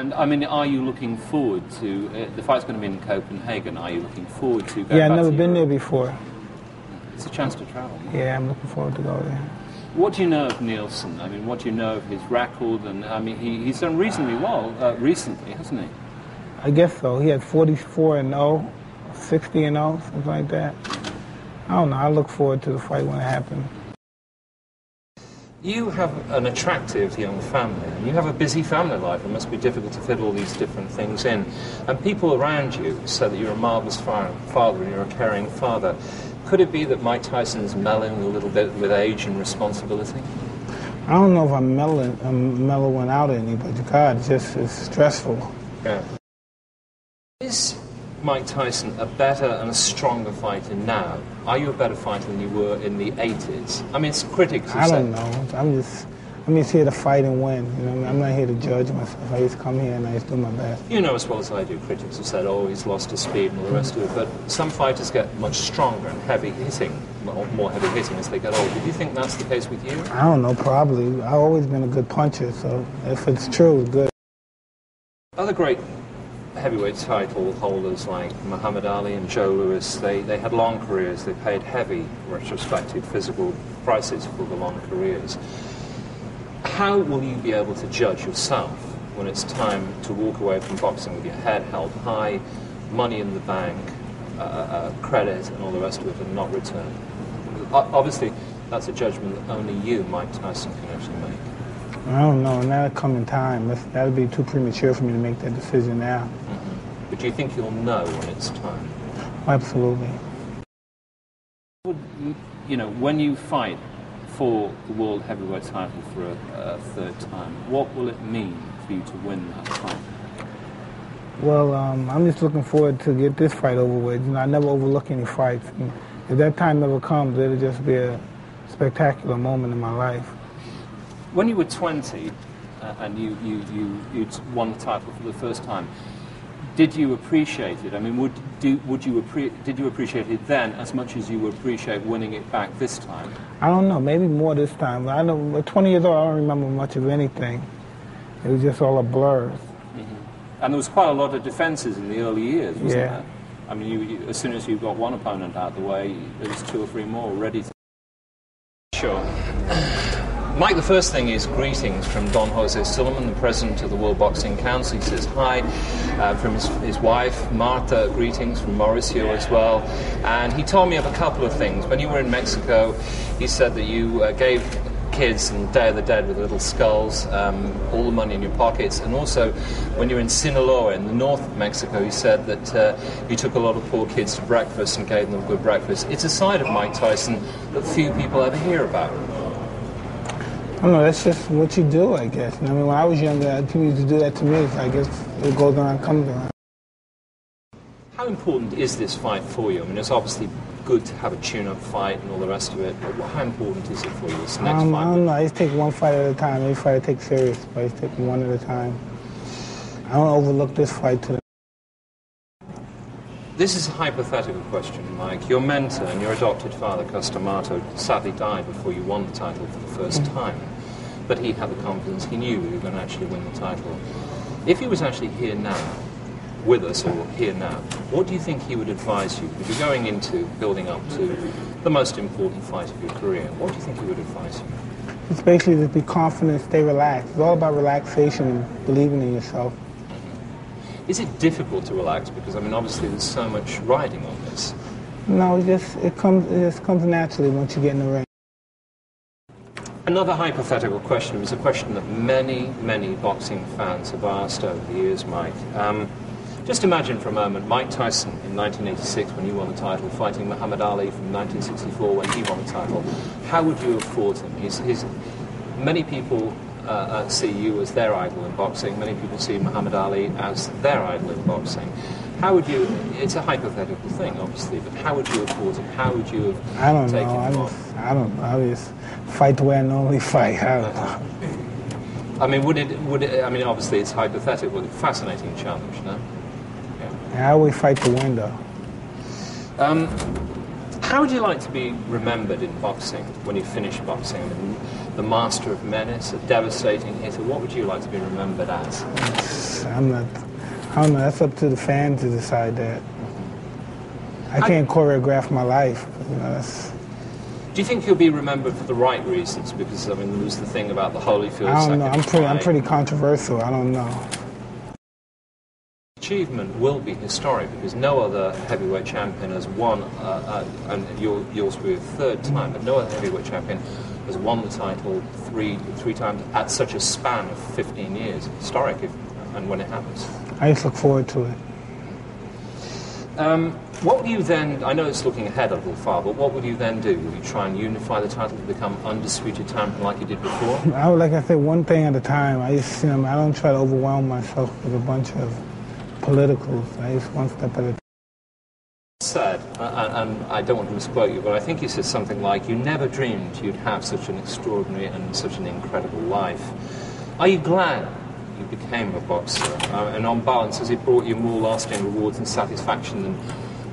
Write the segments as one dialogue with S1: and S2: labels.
S1: And, I mean, are you looking forward to... the fight's going to be in Copenhagen. Are you looking forward to going
S2: Yeah, I've
S1: back
S2: never
S1: to
S2: been there
S1: Europe?
S2: before.
S1: It's a chance to travel.
S2: Yeah, I'm looking forward to go there.
S1: What do you know of Nielsen? I mean, what do you know of his record? And, I mean, he's done reasonably well recently, hasn't he?
S2: I guess so. He had 44-0, 60-0, something like that. I don't know. I look forward to the fight when it happens.
S1: You have an attractive young family, and you have a busy family life. It must be difficult to fit all these different things in. And people around you say that you're a marvellous father and you're a caring father. Could it be that Mike Tyson's mellowing a little bit with age and responsibility?
S2: I don't know if I'm mellowing out any, but God, it's stressful.
S1: Yeah. Is Mike Tyson a better and a stronger fighter now? Are you a better fighter than you were in the 80s? I mean, it's critics who
S2: I
S1: say...
S2: don't know. I'm just here to fight and win. You know, I'm not here to judge myself. I just come here and I just do my best.
S1: You know as well as I do, critics have said, oh, he's lost his speed and all the rest of it, but some fighters get much stronger and heavy hitting, more heavy hitting as they get older. Do you think that's the case with you?
S2: I don't know, probably. I've always been a good puncher, so if it's true, it's good.
S1: Other great heavyweight title holders like Muhammad Ali and Joe Louis, they had long careers. They paid heavy, retrospective, physical prices for the long careers. How will you be able to judge yourself when it's time to walk away from boxing with your head held high, money in the bank, credit and all the rest of it, and not return? Obviously, that's a judgment that only you, Mike Tyson, can actually make.
S2: I don't know, and that'll come in time. That would be too premature for me to make that decision now.
S1: Mm-hmm. But do you think you'll know when it's time?
S2: Absolutely.
S1: You know, when you fight for the world heavyweight title for a third time, what will it mean for you to win that fight?
S2: Well, I'm just looking forward to get this fight over with. You know, I never overlook any fights. And if that time ever comes, it'll just be a spectacular moment in my life.
S1: When you were 20 and you'd won the title for the first time, did you appreciate it? I mean, did you appreciate it then as much as you would appreciate winning it back this time? I
S2: don't know, maybe more this time. I know, at 20 years old, I don't remember much of anything. It was just all a blur.
S1: Mm-hmm. And there was quite a lot of defences in the early years, wasn't there? I mean, you, as soon as you got one opponent out of the way, there was 2 or 3 more ready to... Sure. Mike, the first thing is greetings from Don Jose Silliman, the president of the World Boxing Council. He says hi from his wife, Martha. Greetings from Mauricio as well. And he told me of a couple of things. When you were in Mexico, he said that you gave kids on Day of the Dead with little skulls, all the money in your pockets. And also, when you were in Sinaloa, in the north of Mexico, he said that you took a lot of poor kids to breakfast and gave them a good breakfast. It's a side of Mike Tyson that few people ever hear about.
S2: I don't know, that's just what you do, I guess. I mean, when I was younger, people used to do that to me. I guess it goes around, comes around.
S1: How important is this fight for you? I mean, it's obviously good to have a tune-up fight and all the rest of it, but how important is it for you, this next fight?
S2: I don't know, I just take one fight at a time. Every fight I take serious, but I just take one at a time. I don't overlook this fight to the...
S1: This is a hypothetical question, Mike. Your mentor and your adopted father, Costamato, sadly died before you won the title for the first time. But he had the confidence, he knew you were going to actually win the title. If he was actually here now, with us, or here now, what do you think he would advise you? If you're going into building up to the most important fight of your career, what do you think he would advise you?
S2: It's basically just be confident, stay relaxed. It's all about relaxation and believing in yourself.
S1: Is it difficult to relax? Because, I mean, obviously there's so much riding on this.
S2: No, it just comes naturally once you get in the ring.
S1: Another hypothetical question is a question that many, many boxing fans have asked over the years, Mike. Just imagine for a moment Mike Tyson in 1986 when you won the title, fighting Muhammad Ali from 1964 when he won the title. How would you have fought him? Many people see you as their idol in boxing. Many people see Muhammad Ali as their idol in boxing. How would you, it's a hypothetical thing, obviously, but how would you have fought him? How would you have taken him on?
S2: I don't know. I just fight the way I normally fight. I don't know.
S1: I mean, would it, I mean, obviously it's hypothetical, but a fascinating challenge, no?
S2: Yeah, I always fight to win, though.
S1: How would you like to be remembered in boxing when you finish boxing? I mean, the master of menace, a devastating hitter. What would you like to be remembered as?
S2: I don't know. That's up to the fans to decide that. I can't choreograph my life. You know,
S1: do you think you'll be remembered for the right reasons? Because I mean, there was the thing about the Holyfield.
S2: I don't know. I'm pretty controversial. I don't know.
S1: Achievement will be historic because no other heavyweight champion has won, and yours will be the third time, but no other heavyweight champion has won the title three times at such a span of 15 years. Historic, and when it happens.
S2: I just look forward to it.
S1: What would you then, I know it's looking ahead a little far, but what would you then do? Would you try and unify the title to become undisputed champion like you did before?
S2: Like I said, one thing at a time. I don't try to overwhelm myself with a bunch of politicals. I just one step at a time.
S1: Said, and I don't want to misquote you, but I think you said something like, you never dreamed you'd have such an extraordinary and such an incredible life. Are you glad you became a boxer? And on balance, has it brought you more lasting rewards and satisfaction than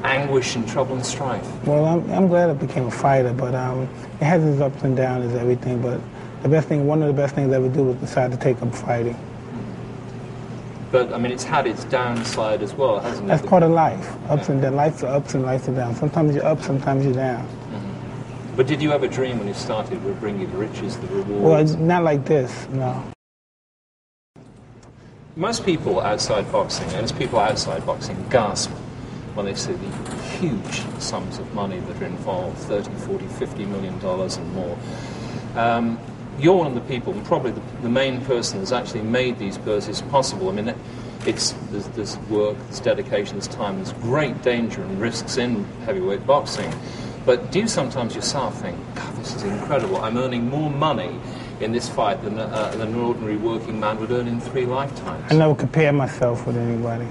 S1: anguish and trouble and strife?
S2: Well, I'm glad I became a fighter, but it has its ups and downs as everything, but one of the best things I ever do was decide to take up fighting.
S1: But, I mean, it's had its downside as well, hasn't it?
S2: That's part of life. Ups and downs. Life's ups and life's downs. Sometimes you're up, sometimes you're down.
S1: Mm-hmm. But did you ever dream when you started it would bring you the riches, the rewards?
S2: Well, not like this, no.
S1: Most people outside boxing, and it's people outside boxing, gasp when they see the huge sums of money that are involved, $30, $40, $50 million and more. You're one of the people, and probably the main person that's actually made these purses possible. I mean, there's work, there's dedication, there's time, there's great danger and risks in heavyweight boxing. But do you sometimes yourself think, God, this is incredible, I'm earning more money in this fight than an ordinary working man would earn in 3 lifetimes?
S2: I never compare myself with anybody.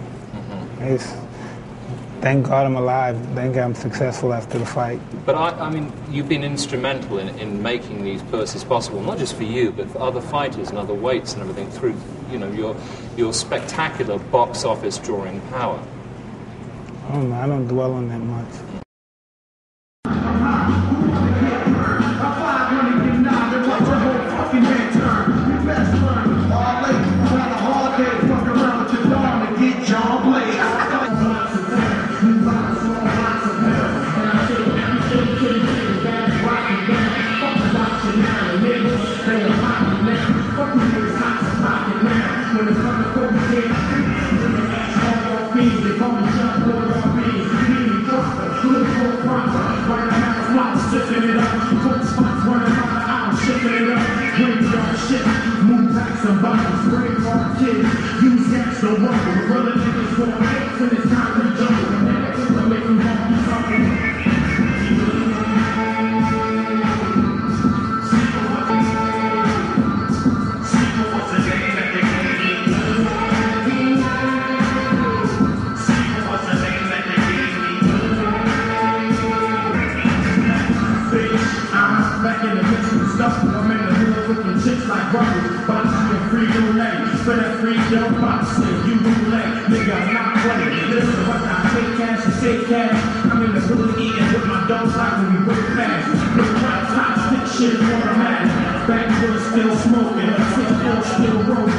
S2: Thank God I'm alive. Thank God I'm successful after the fight.
S1: But I mean, you've been instrumental in making these purses possible, not just for you, but for other fighters and other weights and everything through, your spectacular box office drawing power.
S2: I don't dwell on that much.
S3: I'm in the hood eating with my dogs like when we break fast. Look right, top stick shit for the man. Backwood still smoking, 6-4 still rolling.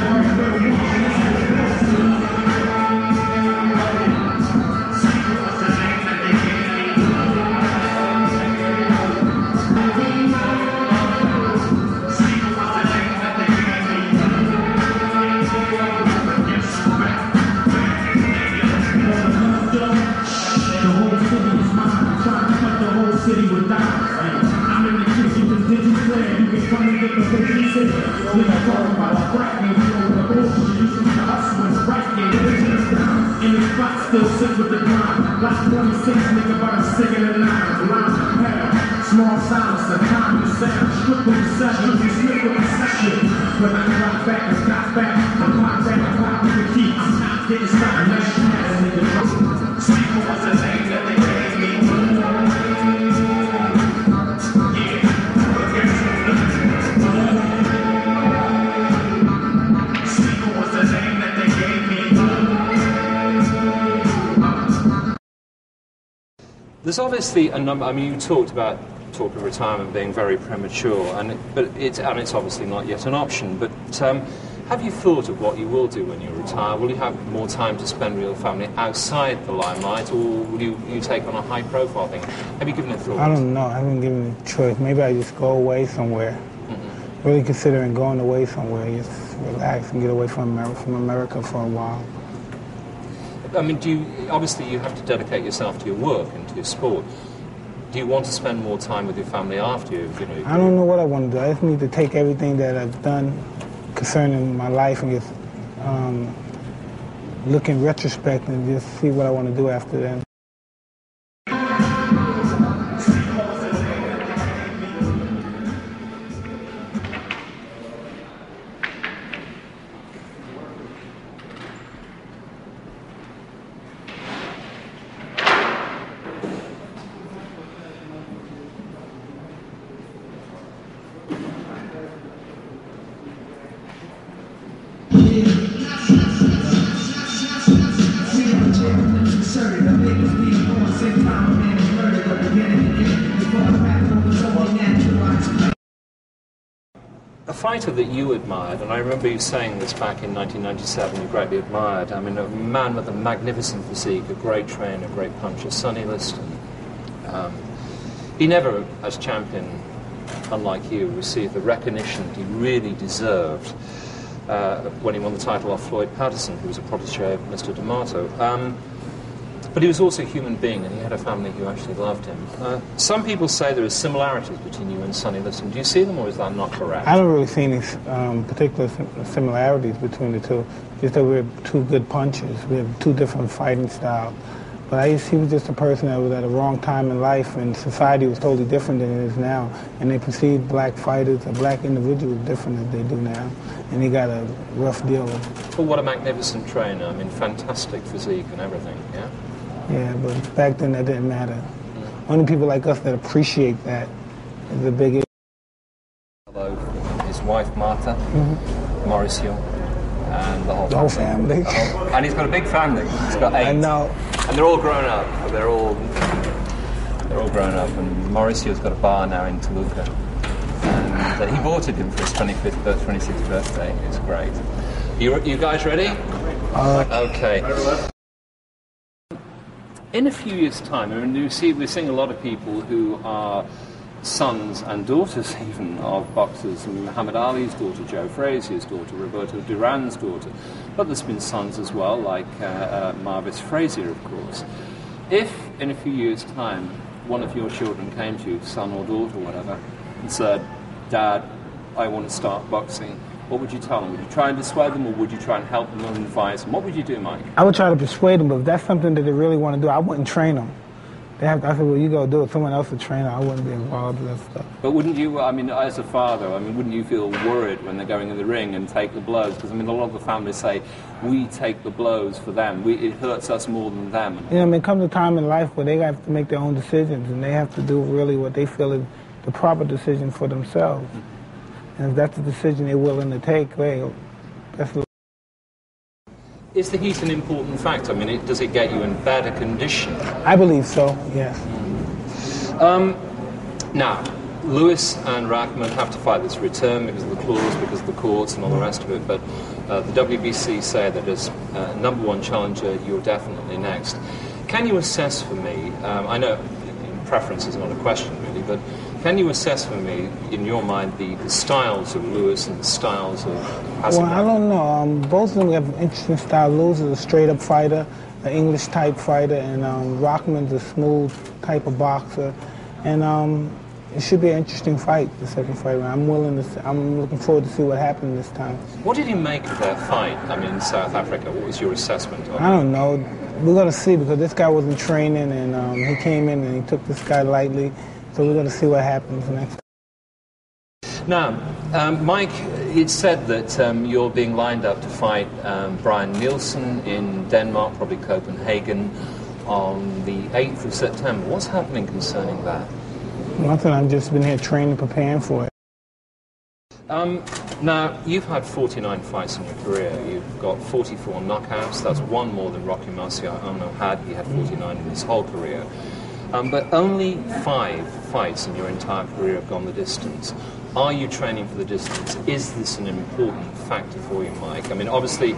S3: Still sick with the grind. Like 26, nigga, about a stick in the line. Line pound. Small silence, a common sound. Strip with the session, we slip with the session. When I got back, I got back. I clock back, I clock with the key. I'm not getting started, let's ass, nigga. Speak for what's the name that they gave me. Speak for what's the name that they gave me.
S1: There's obviously a number. I mean, you talk of retirement being very premature, but it's obviously not yet an option. But have you thought of what you will do when you retire? Will you have more time to spend with your family outside the limelight, or will you take on a high-profile thing? Have you given it thought?
S2: I don't know. I haven't given it a choice. Maybe I just go away somewhere. Really considering going away somewhere, just relax and get away from America for a while.
S1: I mean, obviously you have to dedicate yourself to your work and to your sport. Do you want to spend more time with your family after
S2: I don't know what I want to do. I just need to take everything that I've done concerning my life and just look in retrospect and just see what I want to do after that.
S1: A fighter that you admired, and I remember you saying this back in 1997, you greatly admired, I mean, a man with a magnificent physique, a great trainer, a great puncher, Sonny Liston. He never, as champion, unlike you, received the recognition he really deserved when he won the title off Floyd Patterson, who was a protege of Mr. D'Amato. But he was also a human being, and he had a family who actually loved him. Some people say there are similarities between you and Sonny Liston. Do you see them, or is that not correct?
S2: I don't really see any particular similarities between the two. Just that we're two good punchers. We have two different fighting styles. But he was just a person that was at a wrong time in life, and society was totally different than it is now. And they perceived black fighters or black individuals different than they do now. And he got a rough deal with it.
S1: But what a magnificent trainer. I mean, fantastic physique and everything, yeah?
S2: Yeah, but back then that didn't matter. Only people like us that appreciate that is a big issue.
S1: Hello, his wife Martha, Mauricio, and the whole
S2: family.
S1: And he's got a big family. He's got 8.
S2: I know.
S1: And they're all grown up. They're all grown up. And Mauricio's got a bar now in Toluca. And he bought it him for his 26th birthday. It's great. You guys ready? Okay. In a few years' time, I mean, we're seeing a lot of people who are sons and daughters even of boxers. Muhammad Ali's daughter, Joe Frazier's daughter, Roberto Duran's daughter. But there's been sons as well, like Marvis Frazier, of course. If, in a few years' time, one of your children came to you, son or daughter, whatever, and said, Dad, I want to start boxing, what would you tell them? Would you try and dissuade them, or would you try and help them and advise them? What would you do, Mike?
S2: I would try to persuade them, but if that's something that they really want to do, I wouldn't train them. I said, well, you go do it. Someone else would train them. I wouldn't be involved with that stuff.
S1: But wouldn't you, I mean, as a father, I mean, wouldn't you feel worried when they're going in the ring and take the blows? Because, I mean, a lot of the families say, we take the blows for them. It hurts us more than them.
S2: You know, I mean, comes a time in life where they have to make their own decisions, and they have to do really what they feel is the proper decision for themselves. And if that's the decision they're willing to take, well, that's the...
S1: Is the heat an important factor? I mean, does it get you in better condition?
S2: I believe so, yes.
S1: Now, Lewis and Rahman have to fight this return because of the clause, because of the courts and all the rest of it, but the WBC say that as number one challenger, you're definitely next. Can you assess for me, I know preference is not a question really, but can you assess for me, in your mind, the styles of Lewis and the styles of Hassan?
S2: Well, I don't know. Both of them have an interesting style. Lewis is a straight-up fighter, an English-type fighter, and Rahman's a smooth type of boxer. And it should be an interesting fight, the second fight. I'm looking forward to see what happens this time.
S1: What did you make of that fight, I mean, in South Africa? What was your assessment of it?
S2: I don't know. We're going to see, because this guy wasn't training, and he came in and he took this guy lightly. So we're going to see what happens next.
S1: Now, Mike, it's said that you're being lined up to fight Brian Nielsen in Denmark, probably Copenhagen, on the 8th of September. What's happening concerning that?
S2: Nothing. I've just been here training, preparing for it.
S1: Now, you've had 49 fights in your career. You've got 44 knockouts. That's one more than Rocky Marciano had. He had 49 in his whole career. But only 5 fights in your entire career have gone the distance. Are you training for the distance? Is this an important factor for you, Mike? I mean, obviously,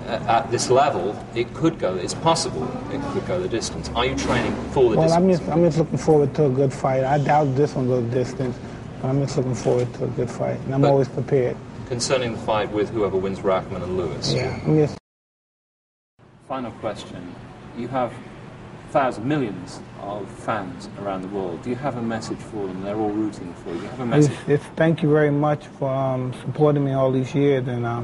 S1: at this level, it could go. It's possible it could go the distance. Are you training for the distance?
S2: I'm just looking forward to a good fight. I doubt this one goes the distance, but I'm just looking forward to a good fight, and I'm always prepared.
S1: Concerning the fight with whoever wins Rackman and Lewis.
S2: Yeah.
S1: Final question. You have thousands, millions of fans around the world. Do you have a message for them? They're all rooting for you. Do you have a message?
S2: Thank you very much for supporting me all these years, and I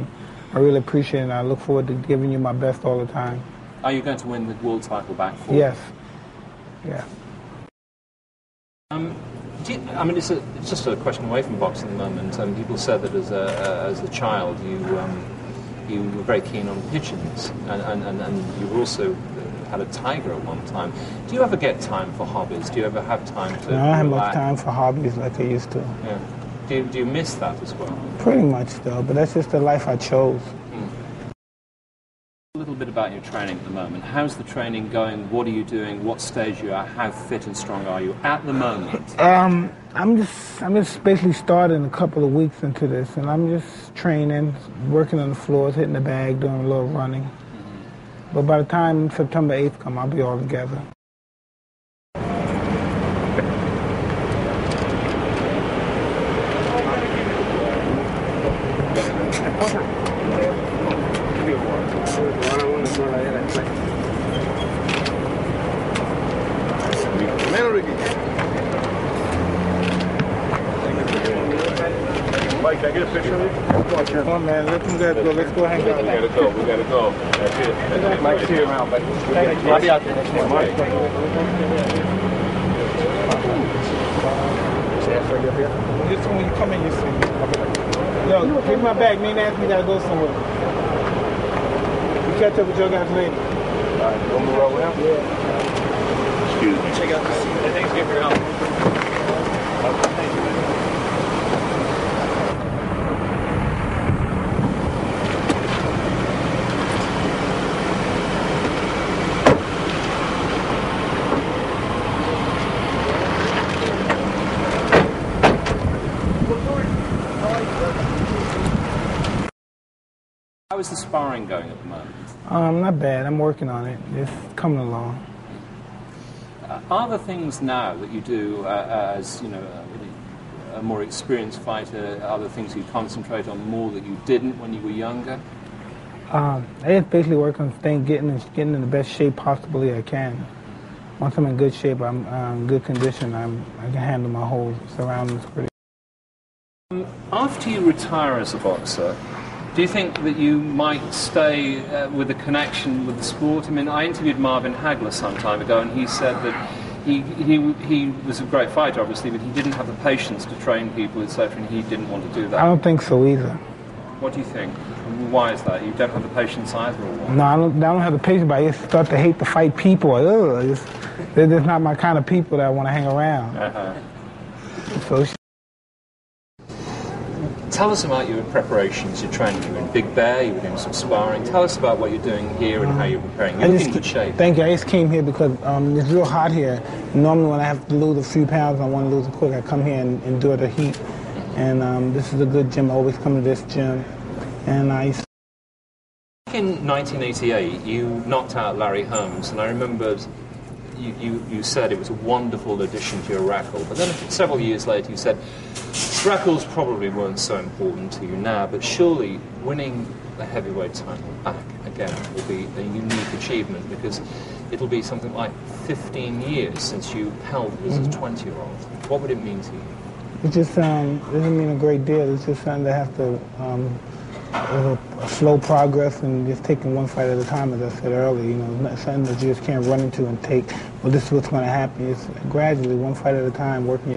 S2: really appreciate it, and I look forward to giving you my best all the time.
S1: Are you going to win the world title back for
S2: Yes. Yeah.
S1: It's just a question away from boxing at the moment. People said that as a child you were very keen on pigeons, and you also had a tiger at one time. Do you ever get time for hobbies? Do you ever have time to
S2: No, I don't have much time for hobbies like I used to.
S1: Yeah. Do you miss that as well?
S2: Pretty much, though, but that's just the life I chose.
S1: A little bit about your training at the moment. How's the training going? What are you doing? What stage you are? How fit and strong are you at the moment?
S2: I'm just basically starting a couple of weeks into this, and I'm just training, working on the floors, hitting the bag, doing a little running. But by the time September 8th comes, I'll be all together.
S3: Mike, can I get a picture of you?
S2: Come on, man. Let's go hang out.
S3: We gotta go. That's it. Mike's here around, but I'll be out there next time. Mike.
S2: Just when you come in, you see me. Yo, give me my bag. Me and Anthony gotta go somewhere. You catch up with your guys later.
S3: All right, on the road with him?
S2: Yeah.
S3: Excuse me. Check out the seat. Thanks again for your help. Thank you.
S1: How is the sparring going at the moment?
S2: Not bad. I'm working on it. It's coming along.
S1: Are there things now that you do as a more experienced fighter? Are there things you concentrate on more that you didn't when you were younger?
S2: I just basically work on getting in the best shape possibly I can. Once I'm in good shape, I'm in good condition. I can handle my whole surroundings pretty.
S1: After you retire as a boxer, do you think that you might stay with a connection with the sport? I mean, I interviewed Marvin Hagler some time ago, and he said that he was a great fighter, obviously, but he didn't have the patience to train people, etc., and he didn't want to do that.
S2: I don't think so either.
S1: What do you think? Why is that? You don't have the patience either, or what?
S2: No, I don't have the patience, but I just start to hate to fight people. They're just not my kind of people that I want to hang around. So.
S1: Tell us about your preparations, your training. You were in Big Bear, you were doing some sparring. Tell us about what you're doing here and how you're preparing. You're in good shape.
S2: Thank you. I just came here because it's real hot here. Normally when I have to lose a few pounds, I want to lose it quick, I come here and endure the heat. And this is a good gym. I always come to this gym. And
S1: in 1988, you knocked out Larry Holmes, and I remembered you said it was a wonderful addition to your record. But then several years later you said records probably weren't so important to you now, but surely winning the heavyweight title back again will be a unique achievement, because it'll be something like 15 years since you held it as a 20-year-old. What would it mean to you?
S2: It just doesn't mean a great deal. It's just something that has to a slow progress and just taking one fight at a time, as I said earlier. Not something that you just can't run into and take, well, this is what's going to happen. It's gradually, one fight at a time, working